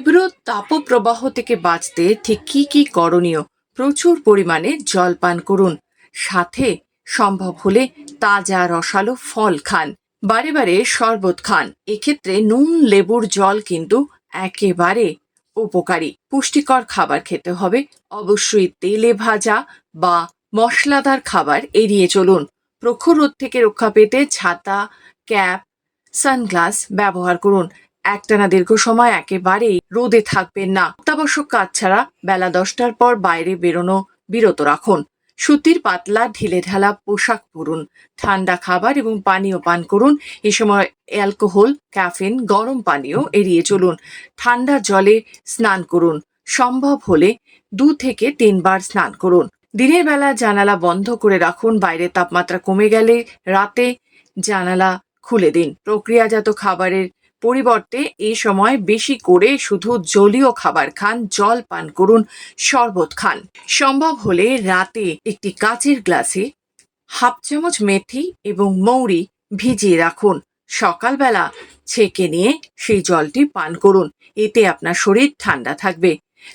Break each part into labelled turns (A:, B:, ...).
A: তীব্র তাপপ্রবাহ থেকে বাঁচতে ঠিক কি কি করণীয়? প্রচুর পরিমাণে জল পান করুন, সাথে সম্ভব হলে তাজা রসালো ফল খান, বারে বারে শরবত খান। এক্ষেত্রে নুন লেবুর জল কিন্তু একেবারে উপকারী। পুষ্টিকর খাবার খেতে হবে, অবশ্যই তেলে ভাজা বা মশলাদার খাবার এড়িয়ে চলুন। প্রখর রোদ থেকে রক্ষা পেতে ছাতা, ক্যাপ, সানগ্লাস ব্যবহার করুন। একটানা দীর্ঘ সময় একেবারেই রোদে থাকবেন না। অত্যাবশ্যক কাজ ছাড়া বেলা 10টার পর বাইরে বেরোনো বিরত রাখুন। সুতির পাতলা ঢিলেঢালা পোশাক পরুন। ঠান্ডা খাবার এবং পানীয় পান করুন। এ সময় অ্যালকোহল, ক্যাফিন, গরম পানীয় এড়িয়ে চলুন। ঠান্ডা জলে স্নান করুন। সম্ভব হলে 2 থেকে 3 বার স্নান করুন। দিনের বেলা জানালা বন্ধ করে রাখুন। বাইরের তাপমাত্রা কমে গেলে রাতে জানালা খুলে দিন। প্রক্রিয়াজাত খাবারের পরিবর্তে এই সময় বেশি করে শুধু জলীয় খাবার খান, জল পান করুন, শরবত খান। সম্ভব হলে রাতে একটি কাচের গ্লাসে হাফ চামচ মেথি এবং মৌরি ভিজিয়ে রাখুন। সকালবেলা ছেঁকে নিয়ে সেই জলটি পান করুন। এতে আপনার শরীর ঠান্ডা থাকবে।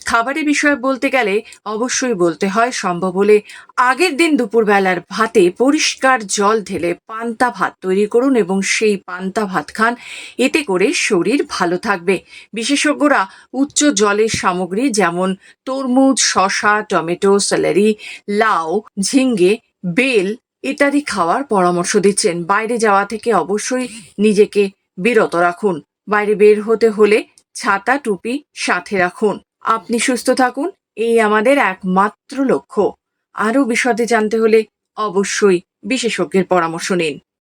A: খাবারের বিষয়ে বলতে গেলে অবশ্যই বলতে হয়, সম্ভব হলে আগের দিন দুপুরবেলার ভাতে পরিষ্কার জল ঢেলে পান্তা ভাত তৈরি করুন এবং সেই পান্তা ভাত খান। এতে করে শরীর ভালো থাকবে। বিশেষজ্ঞরা উচ্চ জলের সামগ্রী যেমন তরমুজ, শসা, টমেটো, সেলেরি, লাউ, ঝিঙ্গে, বেল ইত্যাদি খাওয়ার পরামর্শ দিচ্ছেন। বাইরে যাওয়া থেকে অবশ্যই নিজেকে বিরত রাখুন। বাইরে বের হতে হলে ছাতা, টুপি সাথে রাখুন। আপনি সুস্থ থাকুন, এই আমাদের একমাত্র লক্ষ্য। আরও বিশদে জানতে হলে অবশ্যই বিশেষজ্ঞের পরামর্শ নিন।